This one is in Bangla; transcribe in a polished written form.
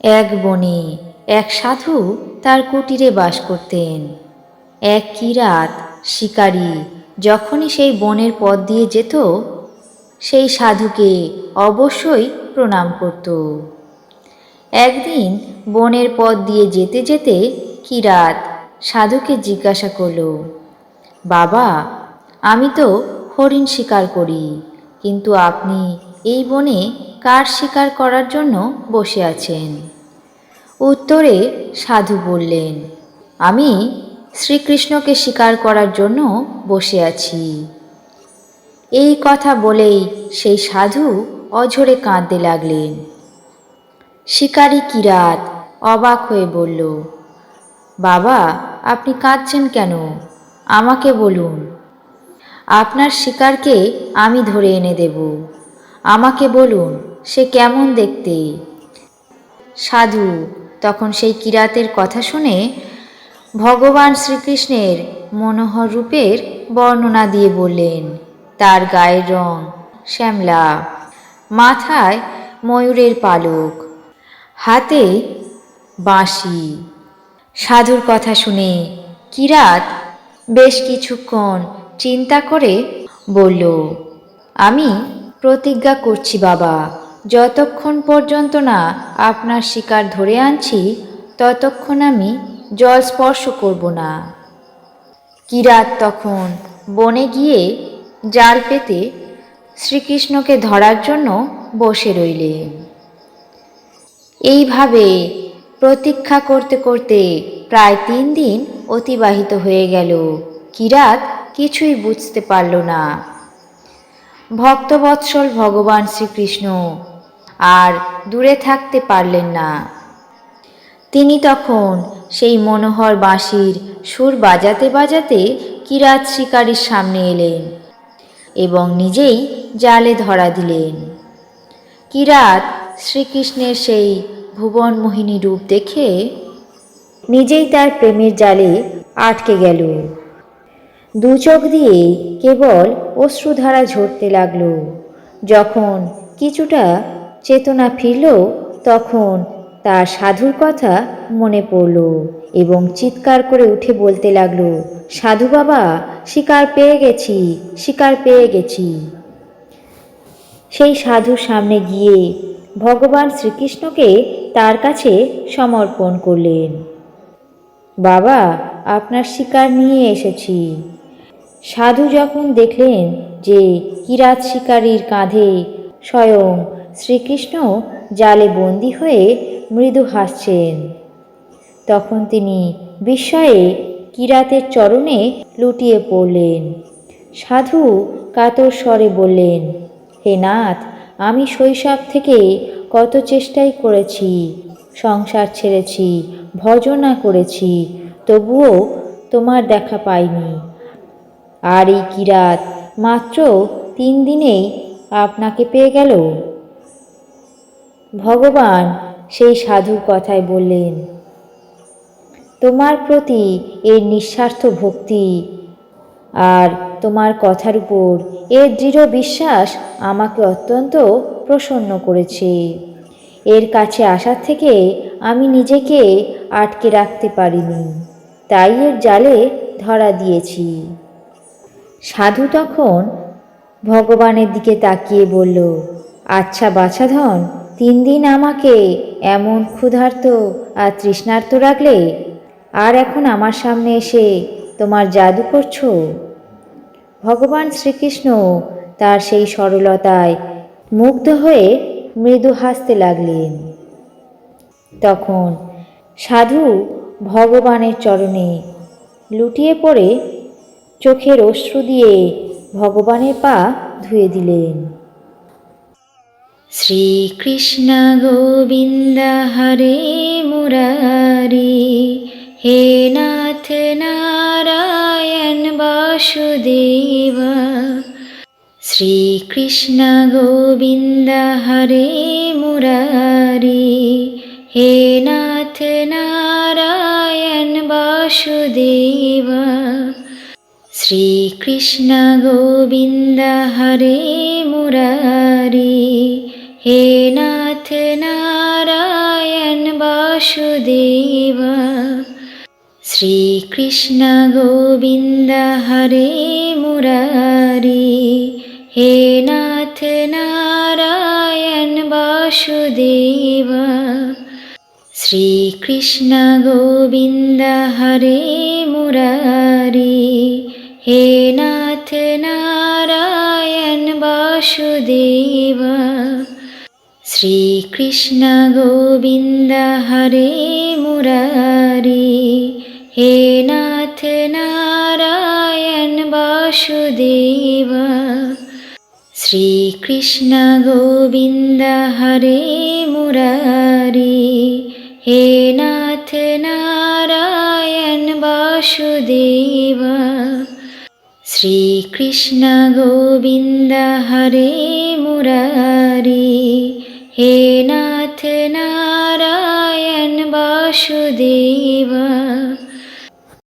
এক বনে এক সাধু তার কুটিরে বাস করতেন। এক কিরাত শিকারী যখনই সেই বনের পথ দিয়ে যেত, সেই সাধুকে অবশ্যই প্রণাম করত। একদিন বনের পথ দিয়ে যেতে যেতে কিরাত সাধুকে জিজ্ঞাসা করল, বাবা, আমি তো হরিণ শিকার করি, কিন্তু আপনি এই বনে কার শিকার করার জন্য বসে আছেন? উত্তরে সাধু বললেন, আমি শ্রীকৃষ্ণকে শিকার করার জন্য বসে আছি। এই কথা বলেই সেই সাধু অঝরে কাঁদতে লাগলেন। শিকারী কিরাত অবাক হয়ে বলল, বাবা, আপনি কাঁদছেন কেন? আমাকে বলুন, আপনার শিকারকে আমি ধরে এনে দেব। আমাকে বলুন, সে কেমন দেখতে? সাধু তখন সেই কিরাতের কথা শুনে ভগবান শ্রীকৃষ্ণের মনোহর রূপের বর্ণনা দিয়ে বললেন, তার গায়ের রং শ্যামলা, মাথায় ময়ূরের পালক, হাতে বাঁশি। সাধুর কথা শুনে কিরাত বেশ কিছুক্ষণ চিন্তা করে বলল, আমি প্রতিজ্ঞা করছি বাবা, যতক্ষণ পর্যন্ত না আপনার শিকার ধরে আনছি ততক্ষণ আমি জল স্পর্শ করব না। কিরাত তখন বনে গিয়ে জাল পেতে শ্রীকৃষ্ণকে ধরার জন্য বসে রইলেন। এইভাবে প্রতীক্ষা করতে করতে প্রায় 3 দিন অতিবাহিত হয়ে গেল। কিরাত কিছুই বুঝতে পারল না। ভক্তবৎসল ভগবান শ্রীকৃষ্ণ আর দূরে থাকতে পারলেন না। তিনি তখন সেই মনোহর বাঁশির সুর বাজাতে বাজাতে কিরাত শিকারীর সামনে এলেন এবং নিজেই জালে ধরা দিলেন। কিরাত শ্রীকৃষ্ণের সেই ভুবন মোহিনী রূপ দেখে নিজেই তার প্রেমের জালে আটকে গেল। দু চোখ দিয়ে কেবল অশ্রুধারা ঝরতে লাগল। যখন কিছুটা চেতনা ফিরল তখন তার সাধুর কথা মনে পড়ল এবং চিৎকার করে উঠে বলতে লাগলো, সাধু বাবা, শিকার পেয়ে গেছি, শিকার পেয়ে গেছি। সেই সাধুর সামনে গিয়ে ভগবান শ্রীকৃষ্ণকে তার কাছে সমর্পণ করলেন। বাবা, আপনার শিকার নিয়ে এসেছি। সাধু যখন দেখলেন যে কিরাত শিকারীর কাঁধে স্বয়ং শ্রীকৃষ্ণ জালে বন্দী হয়ে মৃদু হাসছেন, তখন তিনি বিস্ময়ে কিরাতের চরণে লুটিয়ে পড়লেন। সাধু কাতর স্বরে বললেন, হে নাথ, আমি শৈশব থেকে কত চেষ্টাই করেছি, সংসার ছেড়েছি, ভজনা করেছি, তবুও তোমার দেখা পাইনি। আর এই কিরাত মাত্র 3 দিনেই আপনাকে পেয়ে গেল। ভগবান সেই সাধুর কথায় বললেন, তোমার প্রতি এর নিঃস্বার্থ ভক্তি আর তোমার কথার উপর এর দৃঢ় বিশ্বাস আমাকে অত্যন্ত প্রসন্ন করেছে। এর কাছে আসার থেকে আমি নিজেকে আটকে রাখতে পারিনি, তাই এর জালে ধরা দিয়েছি। সাধু তখন ভগবানের দিকে তাকিয়ে বলল, আচ্ছা বাছাধন, 3 দিন আমাকে এমন ক্ষুধার্ত আর তৃষ্ণার্ত রাখলে, আর এখন আমার সামনে এসে তোমার জাদু করছো? ভগবান শ্রীকৃষ্ণ তার সেই সরলতায় মুগ্ধ হয়ে মৃদু হাসতে লাগলেন। তখন সাধু ভগবানের চরণে লুটিয়ে পড়ে চোখের অশ্রু দিয়ে ভগবানের পা ধুয়ে দিলেন। শ্রীকৃষ্ণ গোবিন্দ হরে মুরারি, হে নাথ নারায়ণ বাসুদেব। শ্রীকৃষ্ণ গোবিন্দ হরে মুরারি, হে নাথ নারায়ণ বাসুদেব। শ্রীকৃষ্ণ গোবিন্দ হরে মুরারি, হে নাথ নারায়ণ वासुदेव। श्रीकृष्ण गोविन्द हरे मुरारी, हे नाथ नारायण वासुदेव। श्रीकृष्ण गोविन्द हरे मुरारी, हे नाथ नारायण वासुदेव। श्रीकृष्ण गोविन्द हरे मुरारी, हे नाथ नारायण वासुदेव। श्रीकृष्ण गोविन्द हरे मुरारी, हे नाथ नारायण वासुदेव। श्रीकृष्ण गोविन्द हरे मुरारी, हे नाथ नारायण वासुदेव।